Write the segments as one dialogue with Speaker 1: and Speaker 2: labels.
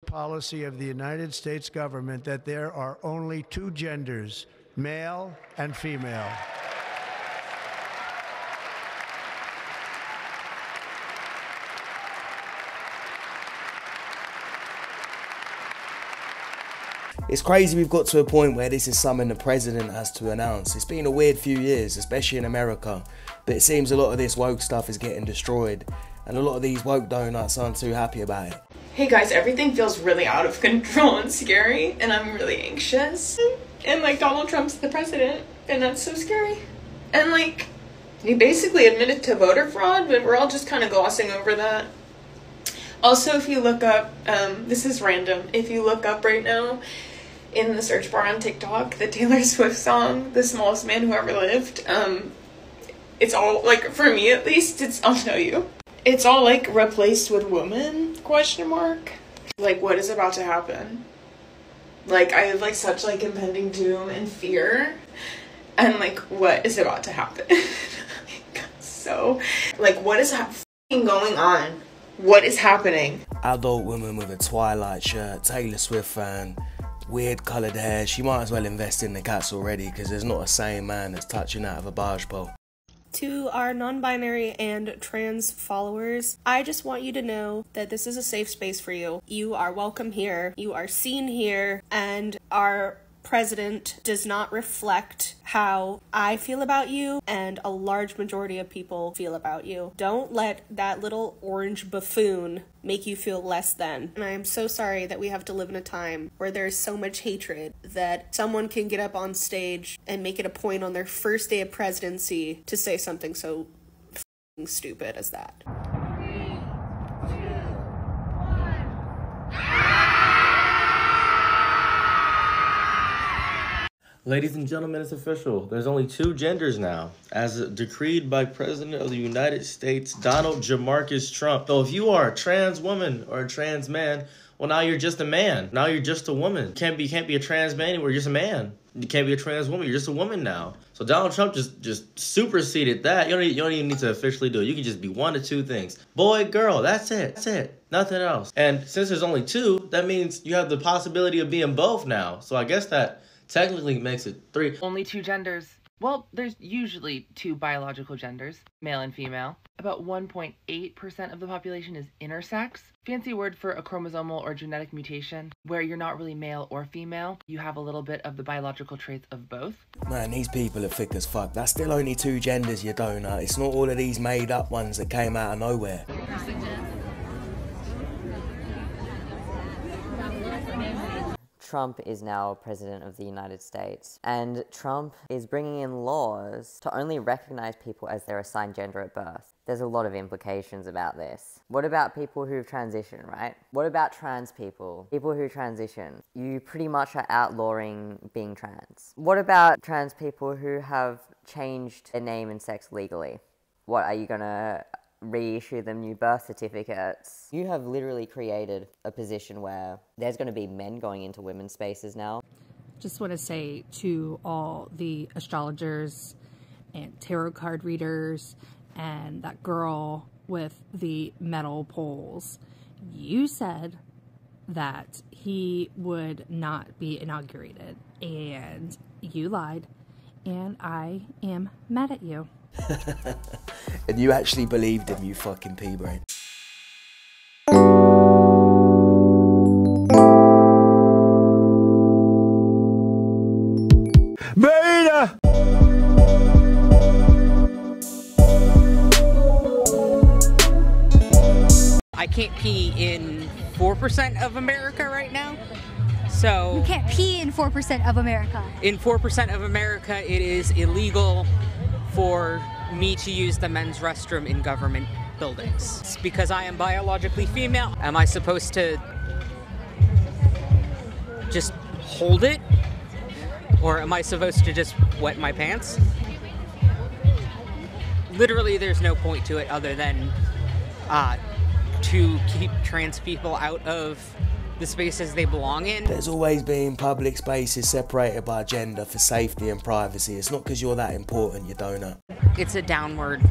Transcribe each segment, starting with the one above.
Speaker 1: Policy of the United States government that there are only two genders, male and female.
Speaker 2: It's crazy we've got to a point where this is something the president has to announce. It's been a weird few years, especially in America, but it seems a lot of this woke stuff is getting destroyed, and a lot of these woke donuts aren't too happy about it.
Speaker 3: Hey guys, everything feels really out of control and scary, and I'm really anxious. And like, Donald Trump's the president, and that's so scary. And like, he basically admitted to voter fraud, but we're all just kind of glossing over that. Also, if you look up, this is random, if you look up right now in the search bar on TikTok, the Taylor Swift song, The Smallest Man Who Ever Lived, it's all, like, for me at least, I'll show you. It's all, like, replaced with woman, question mark. Like, what is about to happen? Like, I have, like, such, like, impending doom and fear. And, like, what is about to happen? So, like, what is going on? What is happening?
Speaker 2: Adult woman with a Twilight shirt, Taylor Swift fan, weird coloured hair. She might as well invest in the cats already, because there's not a sane man that's touching out of a barge pole.
Speaker 4: To our non-binary and trans followers, I just want you to know that this is a safe space for you. You are welcome here, you are seen here, and our president does not reflect how I feel about you and a large majority of people feel about you. Don't let that little orange buffoon make you feel less than. And I am so sorry that we have to live in a time where there is so much hatred that someone can get up on stage and make it a point on their first day of presidency to say something so f***ing stupid as that.
Speaker 5: Ladies and gentlemen, it's official. There's only two genders now, as decreed by President of the United States, Donald Jamarcus Trump. So if you are a trans woman or a trans man, well, now you're just a man. Now you're just a woman. You can't be a trans man anymore. You're just a man. You can't be a trans woman. You're just a woman now. So Donald Trump just superseded that. You don't even need to officially do it. You can just be one of two things. Boy, girl, that's it. That's it. Nothing else. And since there's only two, that means you have the possibility of being both now. So I guess that technically makes it three.
Speaker 6: Only two genders. Well, there's usually two biological genders, male and female. About 1.8% of the population is intersex. Fancy word for a chromosomal or genetic mutation, where you're not really male or female. You have a little bit of the biological traits of both.
Speaker 2: Man, these people are thick as fuck. That's still only two genders, you donut. It's not all of these made up ones that came out of nowhere.
Speaker 7: Trump is now president of the United States, and Trump is bringing in laws to only recognize people as their assigned gender at birth. There's a lot of implications about this. What about people who've transitioned, right? What about trans people? People who transition. You pretty much are outlawing being trans. What about trans people who have changed their name and sex legally? What, are you gonna reissue them new birth certificates? You have literally created a position where there's going to be men going into women's spaces now.
Speaker 8: Just want to say to all the astrologers and tarot card readers and that girl with the metal poles, you said that he would not be inaugurated, and you lied, and I am mad at you.
Speaker 2: And you actually believed him, you fucking pea-brain.
Speaker 1: Beta!
Speaker 9: I can't pee in 4% of America right now. So
Speaker 10: you can't pee in 4% of America.
Speaker 9: In 4% of America, it is illegal for me to use the men's restroom in government buildings. It's because I am biologically female. Am I supposed to just hold it? Or am I supposed to just wet my pants? Literally, there's no point to it other than to keep trans people out of the spaces they belong in.
Speaker 2: There's always been public spaces separated by gender for safety and privacy. It's not because you're that important, you donut.
Speaker 9: It's a downward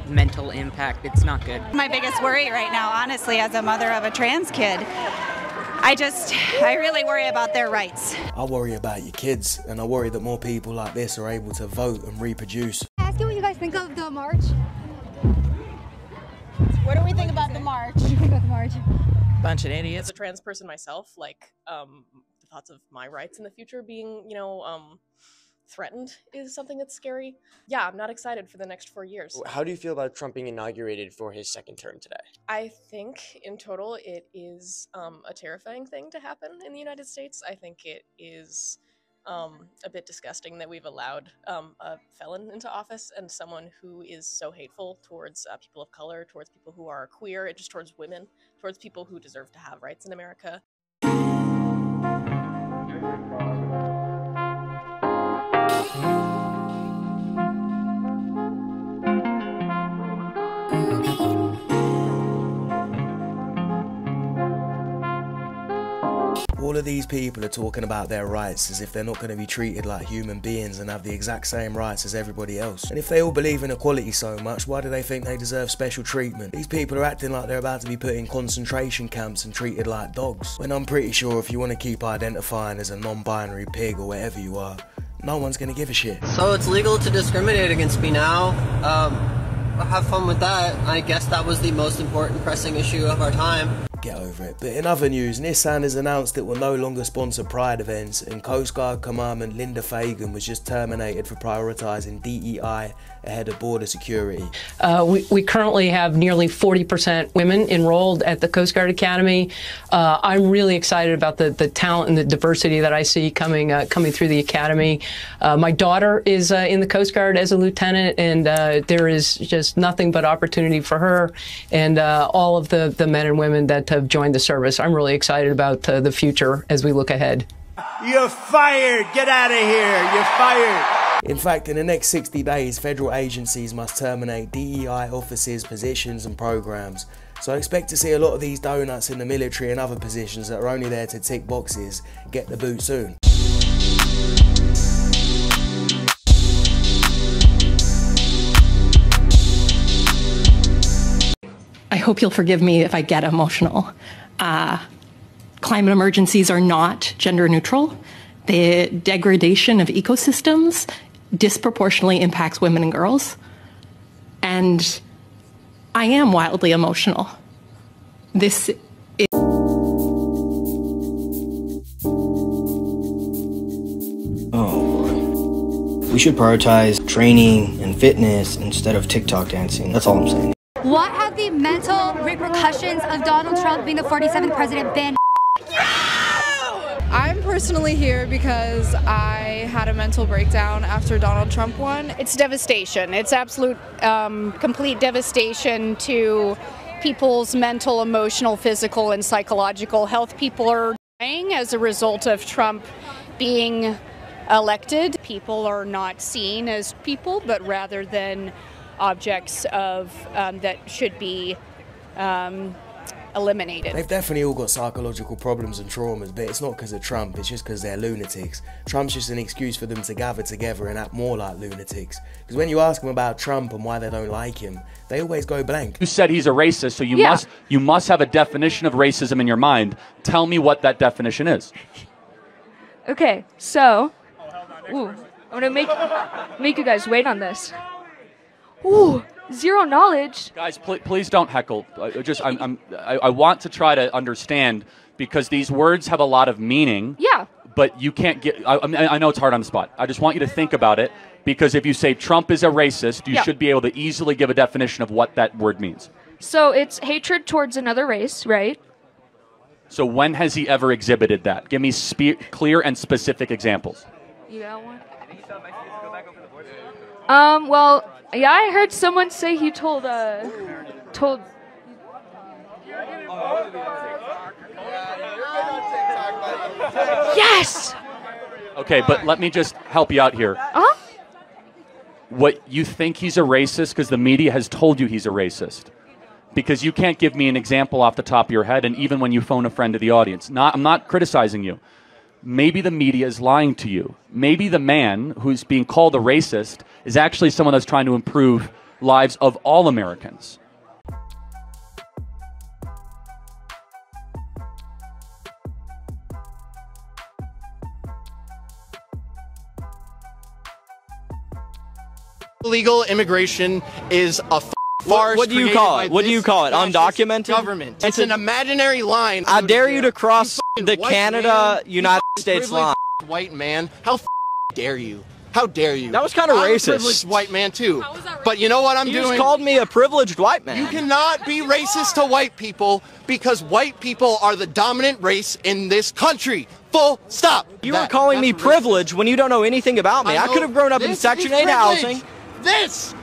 Speaker 9: mental impact. It's not good.
Speaker 11: My biggest worry right now, honestly, as a mother of a trans kid, I really worry about their rights.
Speaker 2: I worry about your kids, and I worry that more people like this are able to vote and reproduce.
Speaker 10: Ask you what you guys think of the march.
Speaker 11: What do we think about the march?
Speaker 10: What do you think about the march?
Speaker 12: Bunch of idiots. As a trans person myself, like, the thoughts of my rights in the future being, threatened is something that's scary. Yeah, I'm not excited for the next 4 years.
Speaker 13: How do you feel about Trump being inaugurated for his second term today?
Speaker 12: I think in total it is a terrifying thing to happen in the United States. I think it is a bit disgusting that we've allowed a felon into office and someone who is so hateful towards people of color, towards people who are queer, and just towards women, towards people who deserve to have rights in America.
Speaker 2: All of these people are talking about their rights as if they're not going to be treated like human beings and have the exact same rights as everybody else. And if they all believe in equality so much, why do they think they deserve special treatment? These people are acting like they're about to be put in concentration camps and treated like dogs. When I'm pretty sure if you want to keep identifying as a non-binary pig or whatever you are, no one's going to give a shit.
Speaker 14: So it's legal to discriminate against me now. Have fun with that. I guess that was the most important pressing issue of our time.
Speaker 2: Get over it. But in other news, Nissan has announced it will no longer sponsor Pride events, and Coast Guard Commandant Linda Fagan was just terminated for prioritising DEI ahead of border security.
Speaker 15: We currently have nearly 40% women enrolled at the Coast Guard Academy. I'm really excited about the talent and the diversity that I see coming through the academy. My daughter is in the Coast Guard as a lieutenant, and there is just nothing but opportunity for her and all of the men and women that have joined the service. I'm really excited about the future as we look ahead.
Speaker 1: You're fired! Get out of here! You're fired!
Speaker 2: In fact, in the next 60 days, federal agencies must terminate DEI officers, positions and programs. So I expect to see a lot of these donuts in the military and other positions that are only there to tick boxes get the boot soon.
Speaker 16: I hope you'll forgive me if I get emotional. Climate emergencies are not gender neutral. The degradation of ecosystems disproportionately impacts women and girls. And I am wildly emotional. This is...
Speaker 17: Oh, we should prioritize training and fitness instead of TikTok dancing. That's all I'm saying.
Speaker 10: What have the mental repercussions of Donald Trump being the 47th president been?
Speaker 18: I'm personally here because I had a mental breakdown after Donald Trump won.
Speaker 19: It's devastation. It's absolute, complete devastation to people's mental, emotional, physical, and psychological health. People are dying as a result of Trump being elected. People are not seen as people, but rather than objects of that should be eliminated.
Speaker 2: They've definitely all got psychological problems and traumas, but it's not because of Trump, it's just because they're lunatics. Trump's just an excuse for them to gather together and act more like lunatics. Because when you ask them about Trump and why they don't like him, they always go blank.
Speaker 20: You said he's a racist, so you must have a definition of racism in your mind. Tell me what that definition is.
Speaker 21: Okay, so I'm gonna make you guys wait on this. Ooh, zero knowledge.
Speaker 20: Guys, please don't heckle. I want to try to understand because these words have a lot of meaning.
Speaker 21: Yeah.
Speaker 20: But you can't get. I know it's hard on the spot. I just want you to think about it because if you say Trump is a racist, you should be able to easily give a definition of what that word means.
Speaker 21: So it's hatred towards another race, right?
Speaker 20: So when has he ever exhibited that? Give me clear and specific examples.
Speaker 21: You got one? Well. Yeah, I heard someone say he told. Yes!
Speaker 20: Okay, but let me just help you out here. What, you think he's a racist because the media has told you he's a racist? Because you can't give me an example off the top of your head, and even when you phone a friend to the audience. I'm not criticizing you. Maybe the media is lying to you. Maybe the man who's being called a racist is actually someone that's trying to improve lives of all Americans.
Speaker 3: illegal immigration is a farce.
Speaker 22: What do you call it? What do you call it? Undocumented?
Speaker 3: Government. It's an imaginary line.
Speaker 22: I dare you to cross the Canada-United States line.
Speaker 3: White man. How dare you? How dare you?
Speaker 22: That was kind of
Speaker 3: I'm
Speaker 22: racist.
Speaker 3: a privileged white man too. But you know what I'm doing?
Speaker 22: You just called me a privileged white man.
Speaker 3: You cannot be racist to white people because white people are the dominant race in this country. Full stop.
Speaker 22: You were calling me privileged when you don't know anything about me. I could have grown up in Section 8 housing.
Speaker 3: This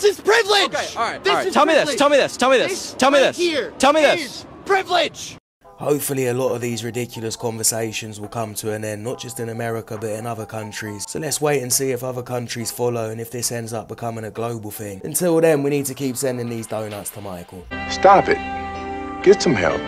Speaker 3: is privilege.
Speaker 22: Okay, all right. Tell me this. Tell me this. Tell me this. Tell me this. Tell me this.
Speaker 3: Privilege.
Speaker 2: Hopefully a lot of these ridiculous conversations will come to an end, not just in America but in other countries. So let's wait and see if other countries follow and if this ends up becoming a global thing. Until then, we need to keep sending these donuts to Michael.
Speaker 23: Stop it. Get some help.